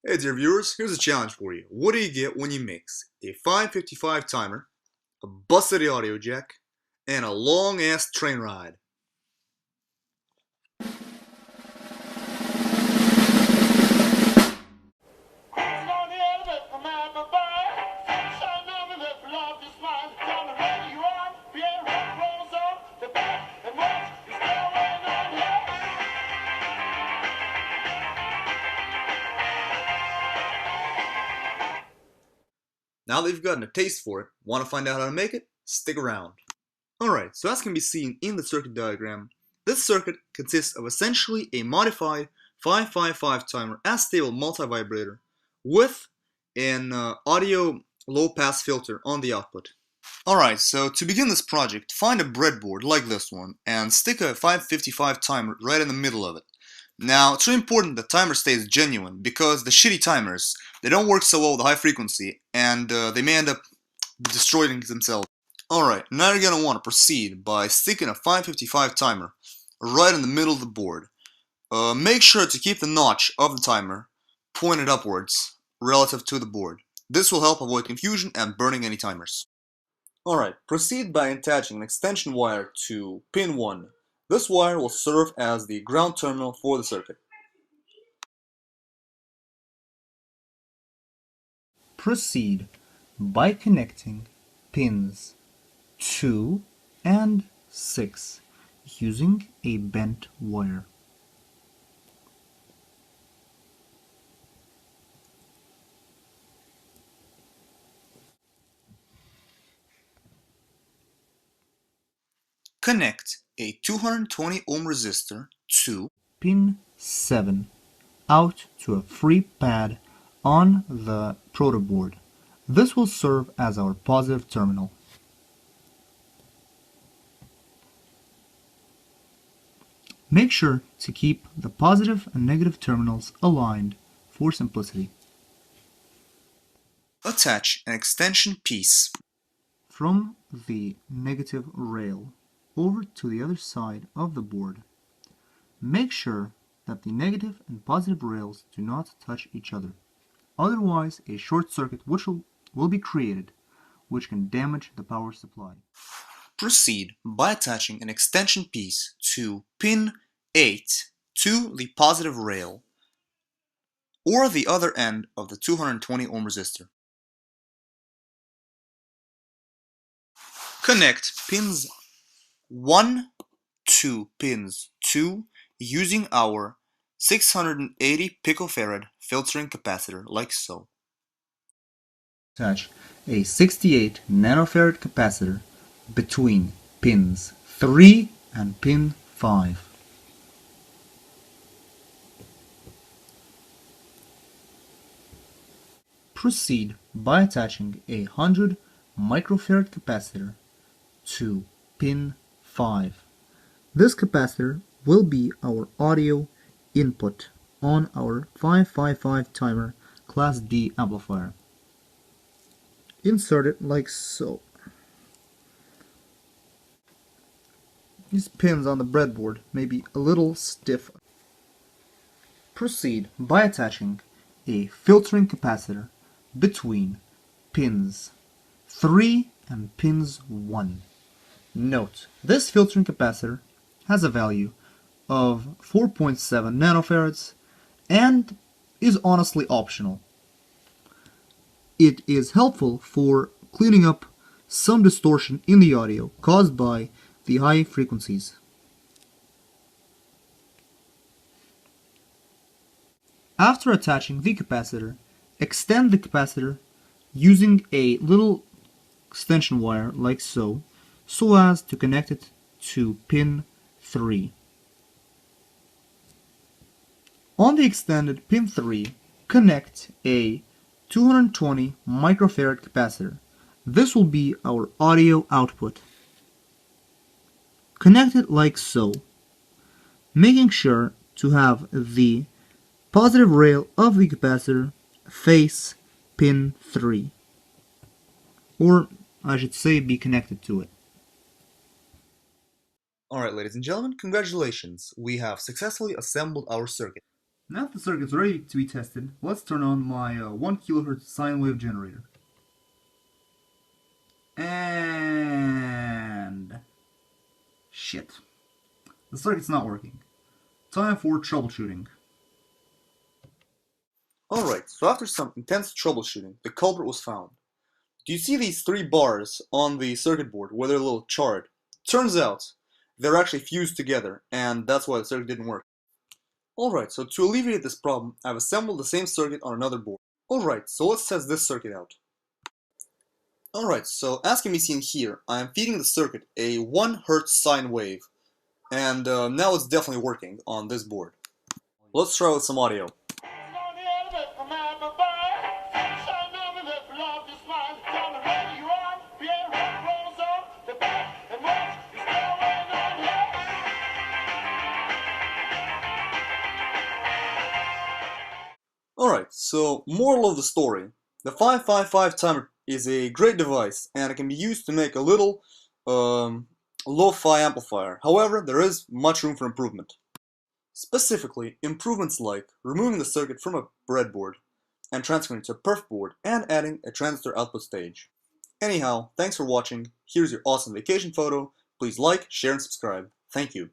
Hey dear viewers, here's a challenge for you. What do you get when you mix a 555 timer, a busted audio jack, and a long ass train ride? Now that you've gotten a taste for it, want to find out how to make it? Stick around. Alright, so as can be seen in the circuit diagram, this circuit consists of essentially a modified 555 timer as-stable multivibrator with an audio low-pass filter on the output. Alright, so to begin this project, find a breadboard like this one and stick a 555 timer right in the middle of it. Now, it's really important that the timer stays genuine because the shitty timers, they don't work so well with high frequency and they may end up destroying themselves. Alright, now you're going to want to proceed by sticking a 555 timer right in the middle of the board. Make sure to keep the notch of the timer pointed upwards relative to the board. This will help avoid confusion and burning any timers. Alright, proceed by attaching an extension wire to pin 1. This wire will serve as the ground terminal for the circuit. Proceed by connecting pins 2 and 6 using a bent wire. Connect a 220 ohm resistor to Pin 7 out to a free pad on the protoboard. This will serve as our positive terminal. Make sure to keep the positive and negative terminals aligned for simplicity. attach an extension piece From the negative rail over to the other side of the board. Make sure that the negative and positive rails do not touch each other. Otherwise, a short circuit will be created, which can damage the power supply. Proceed by attaching an extension piece to pin 8 to the positive rail or the other end of the 220 ohm resistor. Connect pins 1 to pins 2 using our 680 picofarad filtering capacitor like so. Attach a 68 nanofarad capacitor between pins 3 and pin 5. Proceed by attaching a 100 microfarad capacitor to pin 5. This capacitor will be our audio input on our 555 timer Class D amplifier. Insert it like so. These pins on the breadboard may be a little stiff. Proceed by attaching a filtering capacitor between pins 3 and pins 1. Note, this filtering capacitor has a value of 4.7 nanofarads and is honestly optional. It is helpful for cleaning up some distortion in the audio caused by the high frequencies. After attaching the capacitor, extend the capacitor using a little extension wire like so as to connect it to pin 3. On the extended pin 3, connect a 220 microfarad capacitor. This will be our audio output. Connect it like so, making sure to have the positive rail of the capacitor face pin 3, or I should say be connected to it. Alright, ladies and gentlemen, congratulations. We have successfully assembled our circuit. Now that the circuit's ready to be tested, let's turn on my 1 kHz sine wave generator. And shit. The circuit's not working. Time for troubleshooting. Alright, so after some intense troubleshooting, the culprit was found. Do you see these 3 bars on the circuit board where they're a little charred? Turns out, they're actually fused together, and that's why the circuit didn't work. Alright, so to alleviate this problem, I've assembled the same circuit on another board. Alright, so let's test this circuit out. Alright, so as can be seen here, I am feeding the circuit a 1 Hz sine wave, and now it's definitely working on this board. Let's try with some audio. Alright, so moral of the story. The 555 timer is a great device and it can be used to make a little lo-fi amplifier. However, there is much room for improvement. Specifically, improvements like removing the circuit from a breadboard and transferring it to a perf board and adding a transistor output stage. Anyhow, thanks for watching. Here's your awesome vacation photo. Please like, share, and subscribe. Thank you.